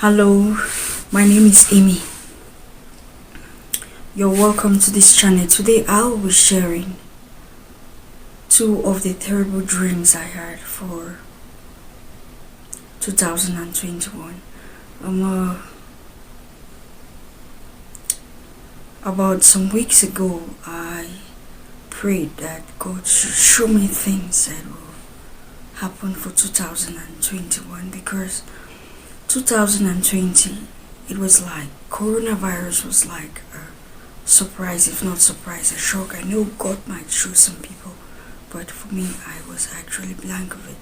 Hello, my name is Amy. You're welcome to this channel. Today I'll be sharing two of the terrible dreams I had for 2021. About some weeks ago, I prayed that God should show me things that will happen for 2021, because 2020, it was like coronavirus was like a surprise, if not surprise, a shock. I know God might show some people, but for me, I was actually blank of it.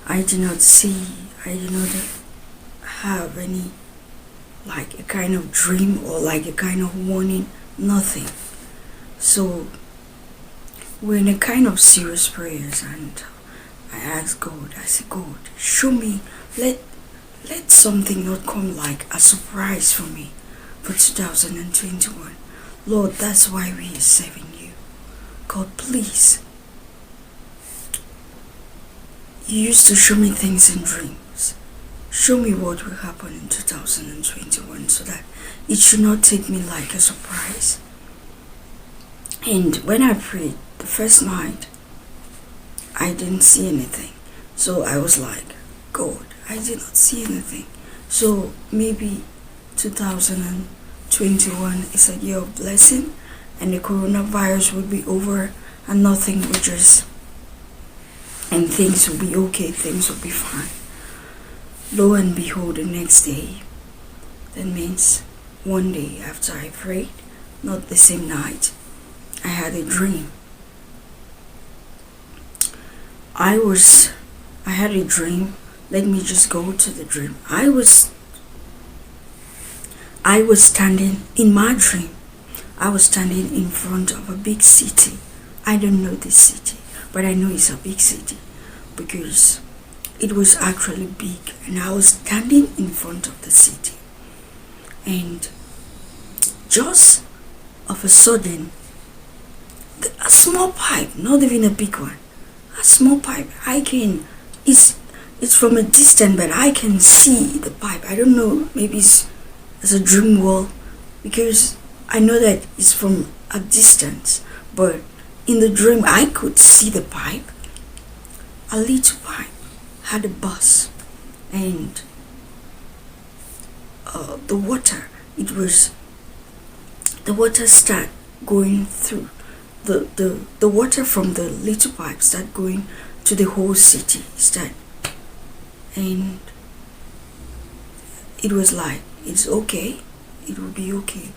I did not have any, like a kind of dream or like a kind of warning, nothing. So we're in a kind of serious prayers, and I asked God, I said, God, show me, let something not come like a surprise for me for 2021. Lord, that's why we are serving you. God, please. You used to show me things in dreams. Show me what will happen in 2021 so that it should not take me like a surprise. And when I prayed the first night, I didn't see anything. So I was like, God, I did not see anything. So maybe 2021 is a year of blessing, and the coronavirus will be over, and nothing will and things will be okay, things will be fine. Lo and behold, the next day, that means one day after I prayed, not the same night, I had a dream. I had a dream. Let me just go to the dream. I was standing in my dream. I was standing in front of a big city. I don't know this city, but I know it's a big city because it was actually big, and I was standing in front of the city. And just of a sudden, a small pipe, not even a big one, a small pipe, it's from a distance, but I can see the pipe. I don't know, maybe it's a dream wall, because I know that it's from a distance, but in the dream I could see the pipe. A little pipe had a bus, and the water start going through the water from the little pipe start going to the whole city, and it was like, it's okay, it will be okay.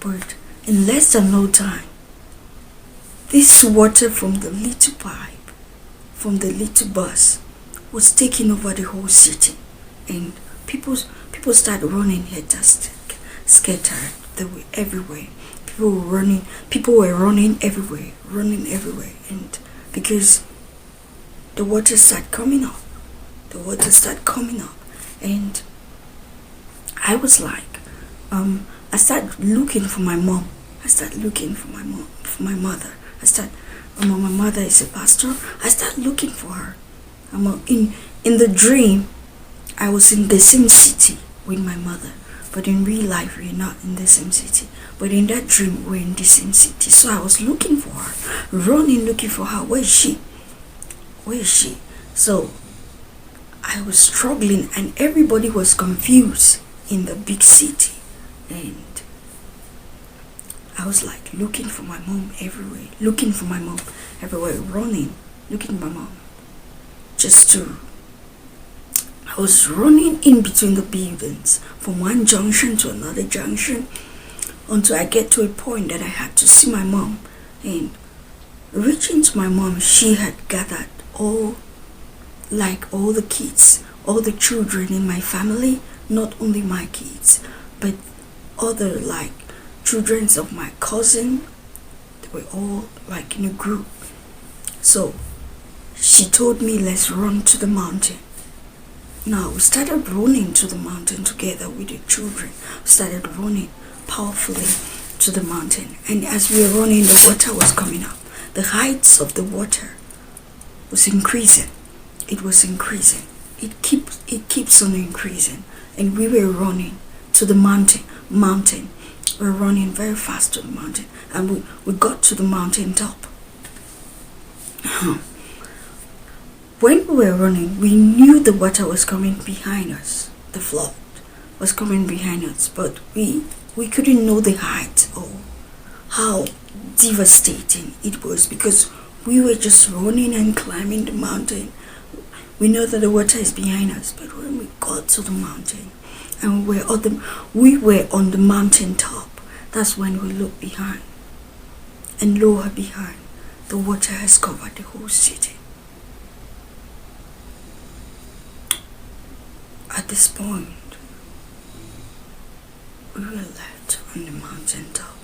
But in less than no time, this water from the little pipe, from the little bus, was taking over the whole city, and people started running here, just scattered. They were everywhere. People were running everywhere, and because the water started coming up, and I was like, I started looking for my mom. For my mother. My mother is a pastor. I started looking for her. In the dream, I was in the same city with my mother, but in real life we're not in the same city. But in that dream we're in the same city. So I was looking for her, running, looking for her. Where is she? So I was struggling, and everybody was confused in the big city, and I was like looking for my mom everywhere, running, looking for my mom. I was running in between the buildings from one junction to another junction until I get to a point that I had to see my mom. And reaching to my mom, she had gathered all the kids, all the children in my family, not only my kids, but other children of my cousin. They were all in a group. So she told me, let's run to the mountain. Now we started running to the mountain together with the children. We started running powerfully to the mountain, and as we were running, the water was coming up. The heights of the water was increasing. It was increasing. it keeps on increasing, and we were running to the mountain. We're running very fast to the mountain, and we got to the mountain top. When we were running, we knew the water was coming behind us. The flood was coming behind us, but we couldn't know the height or how devastating it was, because we were just running and climbing the mountain. We know that the water is behind us, but when we got to the mountain and we were on the mountain top, that's when we looked behind, and lower behind, the water has covered the whole city. At this point, we were left on the mountain top.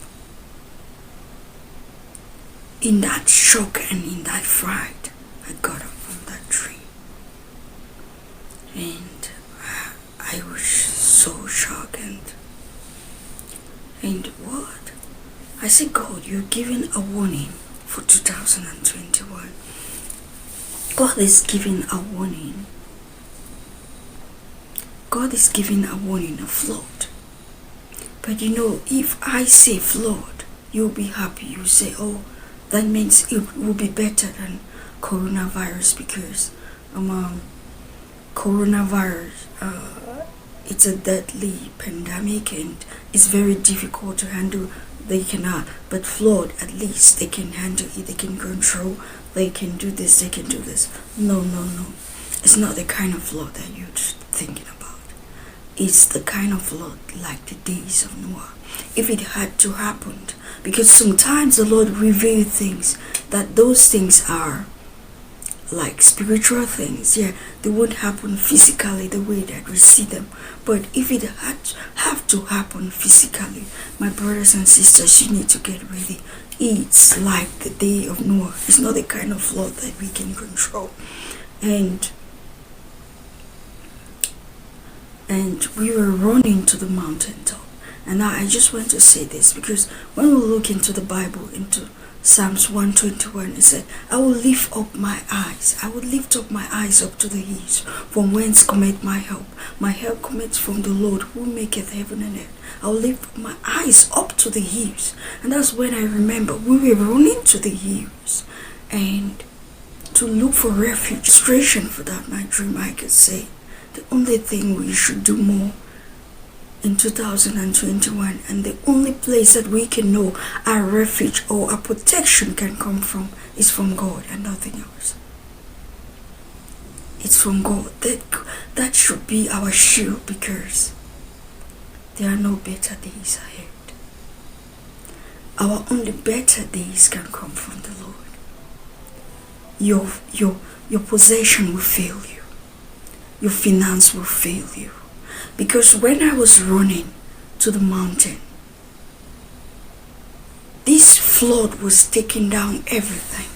In that shock and in that fright, I got up from that tree. And I was so shocked. And what? I said, God, you're giving a warning for 2021. God is giving a warning. God is giving a warning of flood. But if I say flood, you'll be happy. You say, oh, that means it will be better than coronavirus, because coronavirus, it's a deadly pandemic and it's very difficult to handle. They cannot, but flood, at least they can handle it, they can control, they can do this, they can do this. No. It's not the kind of flood that you're thinking about. It's the kind of flood like the days of Noah. If it had to happen, because sometimes the Lord reveals things that those things are like spiritual things. Yeah, they won't happen physically the way that we see them. But if it have to happen physically, my brothers and sisters, you need to get ready. It's like the day of Noah. It's not the kind of flood that we can control. And we were running to the mountaintop. And now I just want to say this, because when we look into the Bible, into Psalms 121, it said, I will lift up my eyes. I will lift up my eyes up to the hills, from whence cometh my help. My help cometh from the Lord, who maketh heaven and earth. I will lift up my eyes up to the hills. And that's when I remember we were running to the hills and to look for refuge. Illustration for that, my dream, I could say, the only thing we should do more in 2021, and the only place that we can know our refuge or our protection can come from, is from God and nothing else. It's from God. That should be our shield, because there are no better days ahead. Our only better days can come from the Lord. Your possession will fail you. Your finance will fail you. Because when I was running to the mountain, this flood was taking down everything.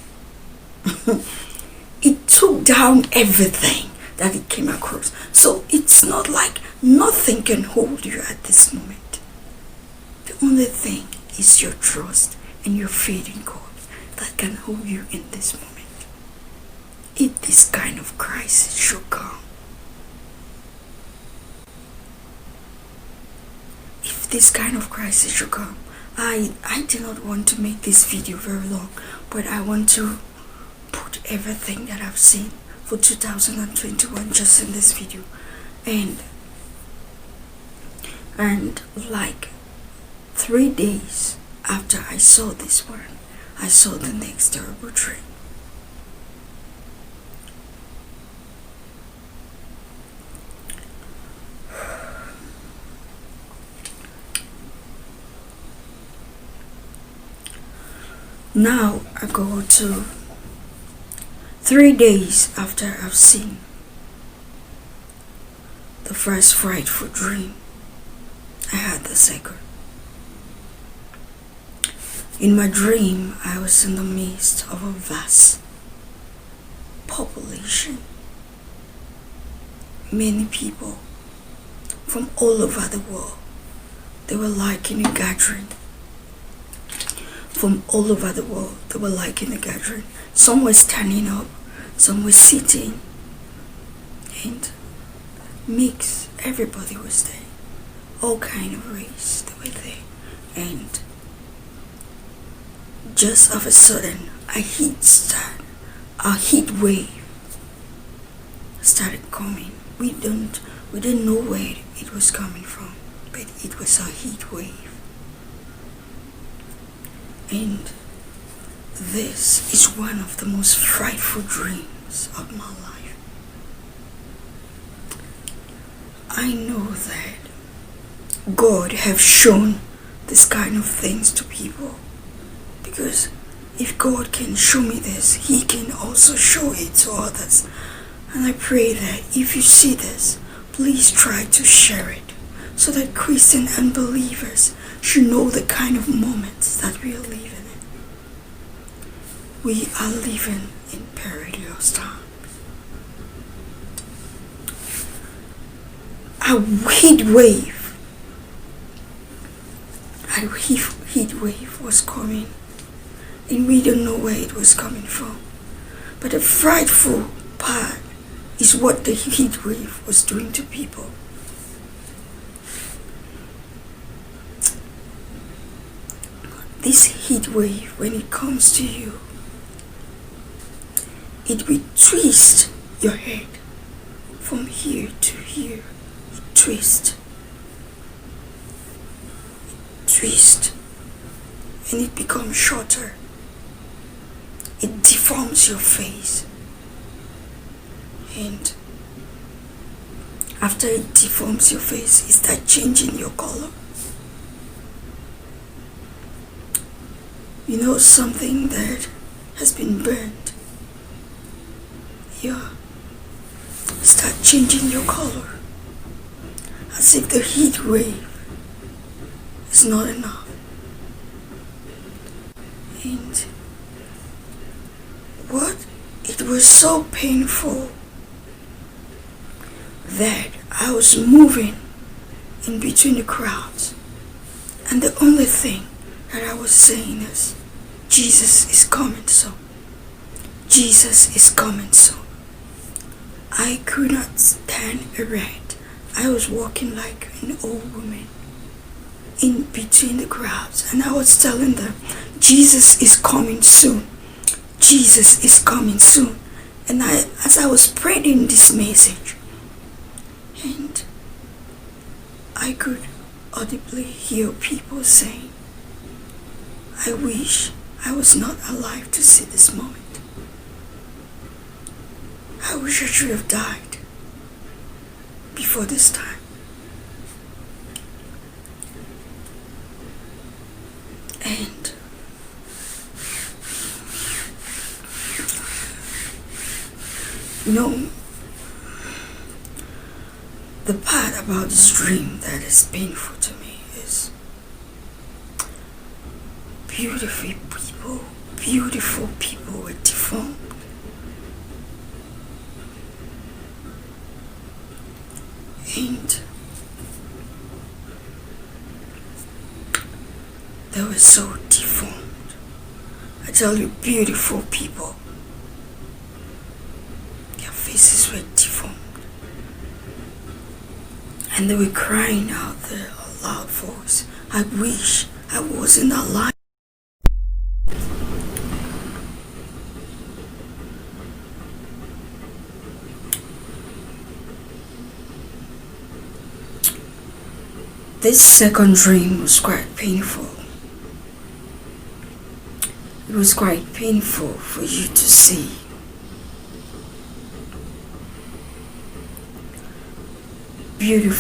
It took down everything that it came across. So it's not like nothing can hold you at this moment. The only thing is your trust and your faith in God that can hold you in this moment. If this kind of crisis should come, this kind of crisis should come, I do not want to make this video very long, but I want to put everything that I've seen for 2021 just in this video. And like 3 days after I saw this one, I saw the next terrible dream. Now I go to 3 days after I've seen the first frightful dream. I had the second. In my dream, I was in the midst of a vast population. Many people from all over the world. They were like in a gathering. From all over the world, they were like in a gathering. Some were standing up, some were sitting, and mix. Everybody was there. All kind of race, they were there. And just of a sudden, a heat wave started coming. We didn't know where it was coming from, but it was a heat wave. And this is one of the most frightful dreams of my life. I know that God have shown this kind of things to people, because if God can show me this, He can also show it to others. And I pray that if you see this, please try to share it, so that Christian unbelievers should know the kind of moments that we are living in. We are living in perilous times. A heat wave was coming, and we don't know where it was coming from. But the frightful part is what the heat wave was doing to people. This heat wave, when it comes to you, it will twist your head from here to here. Twist, and it becomes shorter. It deforms your face, and after it deforms your face, it starts changing your color. You know, something that has been burned, start changing your color, as if the heat wave is not enough. And it was so painful that I was moving in between the crowds, and the only thing that I was saying is, Jesus is coming soon. Jesus is coming soon. I could not stand erect. I was walking like an old woman in between the crowds, and I was telling them, Jesus is coming soon. Jesus is coming soon. And as I was spreading this message, and I could audibly hear people saying, I wish I was not alive to see this moment. I wish I should have died before this time. And the part about this dream that is painful to me is beautiful people were deformed. And they were so deformed. I tell you, beautiful people, their faces were deformed. And they were crying out there a loud voice, I wish I wasn't alive. This second dream was quite painful. It was quite painful for you to see. Beautiful